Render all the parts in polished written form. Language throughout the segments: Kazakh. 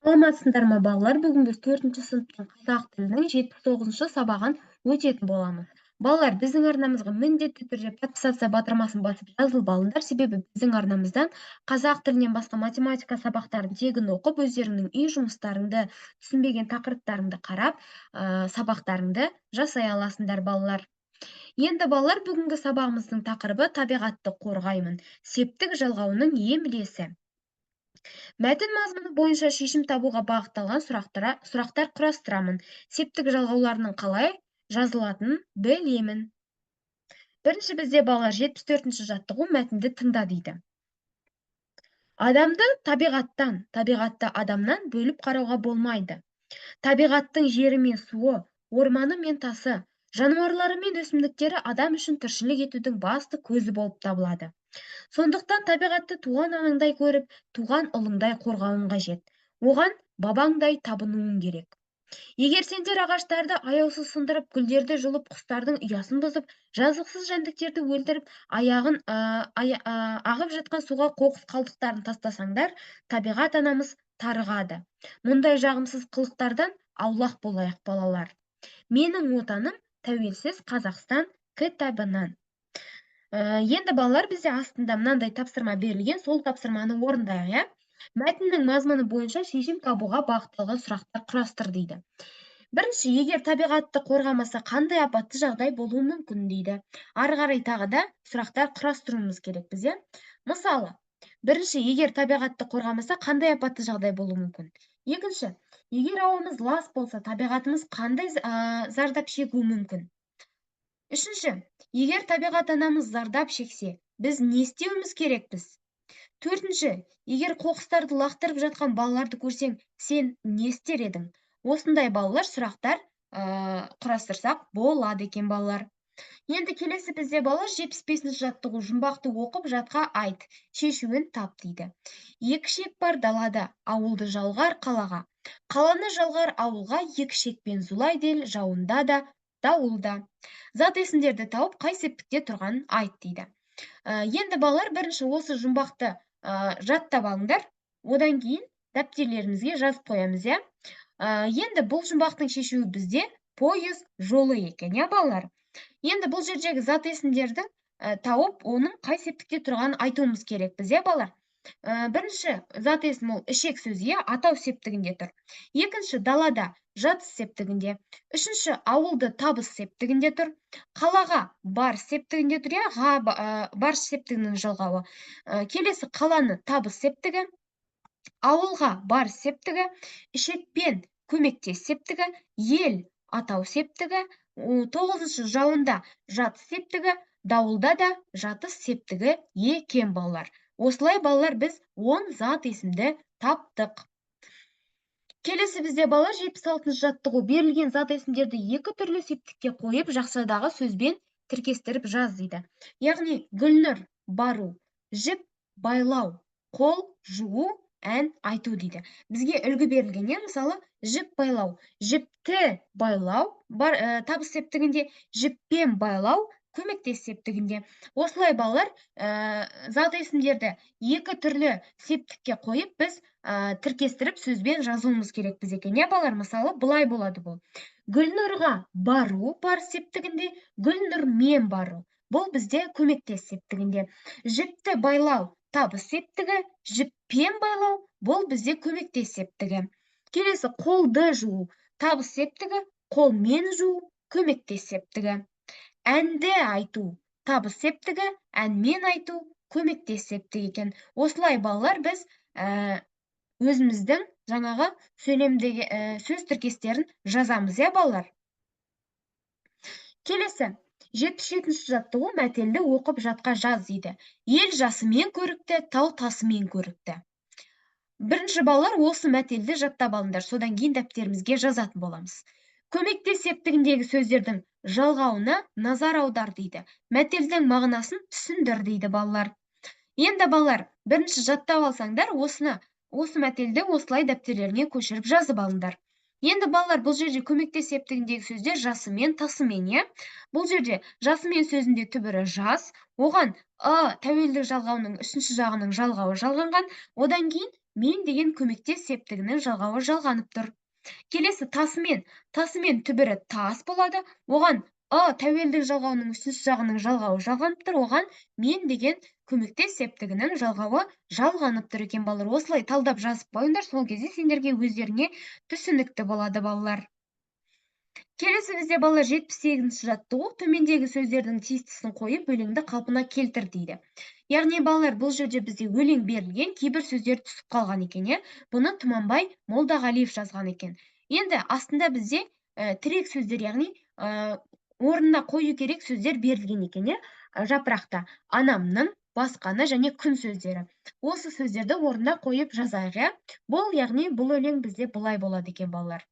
Саламатсыздар ма балалар? Бүгін біз 4-ші сыныптың қазақ тілінің 79-шы сабағын өтетін боламыз. Балалар, біздің арнамызға міндетті түрде подписаться батырмасын басып жазылып алыңдар, себебі біздің арнамыздан қазақ тілінен басқа математика сабақтарын тегін оқып, өздеріңнің үй жұмыстарыңды, түсінбеген тақырыптарыңды қарап, сабақтарыңды жасай аласыңдар балалар. Енді балалар, бүгінгі сабағымыздың тақырыбы табиғатты қорғаймын. Септік жалғауының емлесі. Мәтін мазмұны бойынша шешім табуға бағытталған сұрақтар құрастырамын. Септік жалғауларының қалай жазылатынын білемін. Бірінші бізде балалар 74-ші жаттығу мәтінді тыңда дейді. Адамды табиғатты адамнан бөліп қарауға болмайды. Табиғаттың жері мен суы, орманы мен тасы, жануарлары мен өсімдіктері адам үшін тіршілік етудің басты көзі болып табылады. Сондықтан табиғатты туған анаңдай көріп, туған ұлыңдай қорғауың қажет. Оған бабаңдай табынуың керек. Егер сендер ағаштарды аяусыз сындырып, гүлдерді жұлып, құстардың ұясын бұзып, жазықсыз жәндіктерді өлтіріп, ағып жатқан суға қоқыс қалдықтарын тастасаңдар, табиғат анамыз тарығады. Мұндай жағымсыз қылықтардан аулақ болайық, балалар. Менің отаным тәуелсіз Қазақстан кітабынан. Енді балалар, бізде астында мынандай тапсырма берілген, сол тапсырманы орындайық, иә? Мәтіннің мазмұны бойынша шешім табуға бағытталған сұрақтар құрастыр дейді. Бірінші, егер табиғатты қорғамаса, қандай апатты жағдай болуы мүмкін дейді. Ары қарай тағы да сұрақтар құрастыруымыз керекпіз, иә? Мысалы, бірінші, егер табиғатты қорғамаса, қандай апатты жағдай болуы мүмкін? Екінші, егер ауамыз лас болса, табиғатымыз қандай зардап шегуі мүмкін? Үшінші, егер табиғат анамыз зардап шексе, біз не істеуіміз керекпіз? Төртінші, егер қоқыстарды лақтырып жатқан балаларды көрсең, сен не істер едің? Осындай балалар сұрақтар құрастырсақ болады екен, балалар. Енді келесі бізде балалар 75-ші жаттығу, жұмбақты оқып жатқа айт, шешуін тап дейді. Екі шек бар далада, ауылды жалғар қалаға. Қаланы жалғар ауылға, екі шекпен зулайды ел, жауында да, дауылда. Зат есімдерді тауып, қай септікте тұрғанын айт дейді. Енді балалар, бірінші осы жұмбақты жаттап алыңдар. Одан кейін дәптерлерімізге жазып қоямыз, иә? Енді бұл жұмбақтың шешуі бізде пойыз жолы екен, иә, балалар? Енді бұл жердегі зат есімдерді тауып, оның қай септікте тұрғанын айтуымыз керекпіз, иә, балалар? Бірінші зат есім ол ішек сөзі, атау септігінде тұр. Екінші, далада жатыс септігінде. Үшінші, ауылды табыс септігінде тұр. Қалаға бар септігінде тұр, бар септігінің жалғауы. Келесі, қаланы табыс септігі. Ауылға бар септігі. Ішекпен көмектес септігі. Ел атау септігі. 9-шы жауында жатыс септігі. Дауылда да жатыс септігі екен, балалар. Осылай, балалар, біз 10 зат есімді таптық. Келесі бізде балалар 76-ші жаттығу, берілген зат есімдерді екі түрлі септікке қойып, жақсыдағы сөзбен тіркестіріп жаз дейді. Яғни, Гүлнұр бару, жіп байлау, қол жуу, ән айту дейді. Бізге үлгі берілген, мысалы, жіп байлау. Жіпті байлау табыс септігінде, жіппен байлау көмектес септігінде. Осылай, балалар, зат есімдерді екі түрлі септікке қойып, біз тіркестіріп сөзбен жазуымыз керекпіз екен, иә, балалар? Мысалы, былай болады бұл. Гүлнұрға бару бар септігінде, Гүлнұрмен бару. Бұл бізде көмектес септігінде. Жіпті байлау табыс септігі, жіппен байлау, бұл бізде көмектес септігі. Келесі, қолды жуу табыс септігі, қолмен жуу, көмектес септігі. Әнді айту табыс септігі, әнмен айту көмектес септігі екен. Осылай, балалар, біз өзіміздің жаңағы сөйлемдегі сөз тіркестерін жазамыз, иә, балалар? Келесі, 77-ші жаттығу, мәтелді оқып жатқа жаз дейді. Ел жасымен көрікті, тау тасымен көрікті. Бірінші, балалар, осы мәтелді жаттап алыңдар, содан кейін дәптерімізге жазатын боламыз. Көмектес септігіндегі сөздердің жалғауына назар аудар дейді. Мәтелдің мағынасын түсіндір дейді, балалар. Енді, балалар, бірінші жаттап алсаңдар, осы мәтелді осылай дәптерлеріне көшіріп жазып алыңдар. Енді, балалар, бұл жерде көмектес септігіндегі сөздер жасымен, тасымен, иә? Бұл жерде жасымен сөзінде түбірі жас, оған тәуелдік жалғауының үшінші жағының жалғауы жалғанған, одан кейін мен деген көмектес септігінің жалғауы жалғанып тұр. Келесі тасымен түбірі тас болады. Оған тәуелдік жалғауының үшінші жағының жалғауы жалғанып тұр. Оған мен деген көмектес септігінің жалғауы жалғанып тұр екен балалар. Осылай талдап жазып қойыңдар, сол кезде сендерге өздеріңе түсінікті болады балалар. Келесі бізде балалар 78-ші жаттығу төмендегі сөздердің тиістісін қойып өлеңді қалпына келтір дейді. Яғни балалар, бұл жерде бізде өлең берілген, кейбір сөздер түсіп қалған екен, иә. Бұны Тұманбай Молдағалиев жазған екен. Енді астында бізде тірек сөздер, яғни орнына қою керек сөздер берілген екен, иә. Жапырақта анамның, басқаны және күн сөздері. Осы сөздерді орнына қойып жазайық, иә. Яғни бұл өлең бізде бұлай болады екен балалар.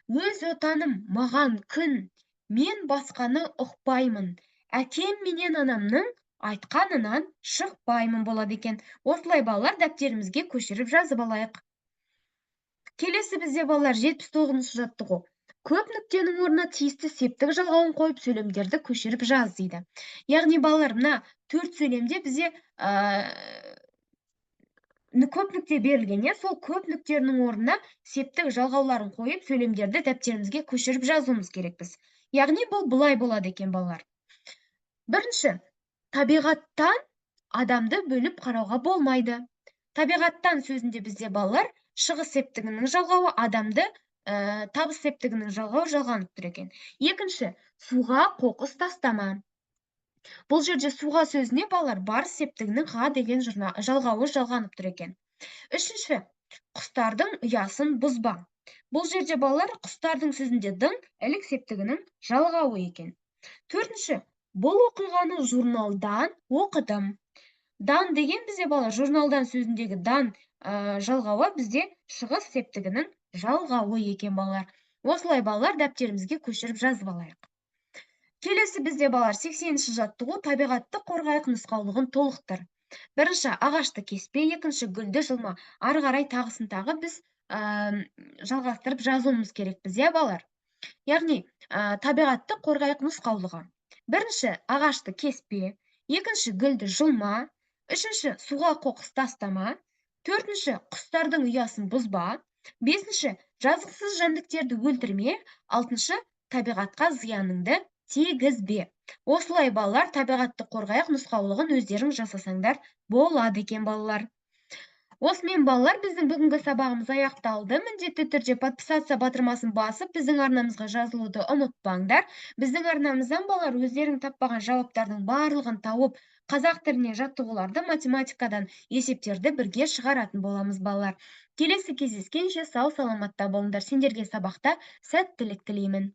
Өз отаным маған күн, мен басқаны ұқпаймын. Әкем менен анамның айтқанынан шықпаймын болады екен. Осылай балалар дәптерімізге көшіріп жазып алайық. Келесі бізде балалар 79-ші жаттығу. Көп нүктенің орнына тиісті септік жалғауын қойып сөйлемдерді көшіріп жаз дейді. Яғни балалар, мына 4 сөйлемде бізде көп нүкте берілген, сол көп нүктерінің орнына септік жалғауларын қойып сөйлемдерді дәптерімізге көшіріп жазуымыз керекпіз. Яғни бұл былай болады екен балалар. Бірінші, табиғаттан адамды бөліп қарауға болмайды. Табиғаттан сөзінде бізде балалар шығыс септігінің жалғауы адамды, табыс септігінің жалғауы жалғанып тұр екен. Екінші, суға қоқыс тастама. Бұл жерде суға сөзіне балалар барыс септігінің ға деген жалғауы жалғанып тұр екен. Үшінші, құстардың ұясын бұзба. Бұл жерде балалар құстардың сөзінде дың ілік септігінің жалғауы екен. Төртінші, бұл оқиғаны журналдан оқыдым. Дан деген бізде балалар журналдан сөзіндегі дан жалғауы бізде шығыс септігінің жалғауы екен балалар. Осылай балалар дәптерімізге көшіріп жазып алайық. Келесі бізде балалар 80-ші жаттығу табиғатты қорғайық нұсқаулығын толықтыр. Бірінші, ағашты кеспе, екінші, гүлді жылма. Ары қарай тағысын тағы біз жалғастырып жазуымыз керекпіз, иә балалар. Яғни, табиғатты қорғайық нұсқаулығы. Бірінші, ағашты кеспе, екінші, гүлді жылма, үшінші, суға қоқыс тастама, төртінші, құстардың ұясын бұзба, бесінші, жазықсыз жәндіктерді өлтірме, алтыншы, табиғатқа зияныңды тигізбе. Осылай балалар табиғатты қорғайық нұсқаулығын өздерің жасасаңдар болады екен балалар. Осымен балалар, біздің бүгінгі сабағымыз аяқталды. Міндетті түрде подписаться батырмасын басып, біздің арнамызға жазылуды ұмытпаңдар. Біздің арнамыздан балалар өздерің таппаған жауаптардың барлығын тауып, қазақ тіліне жаттығуларды, математикадан есептерді бірге шығаратын боламыз балалар. Келесі кездескенше сау саламатта болыңдар. Сендерге сабақта сәттілік тілеймін.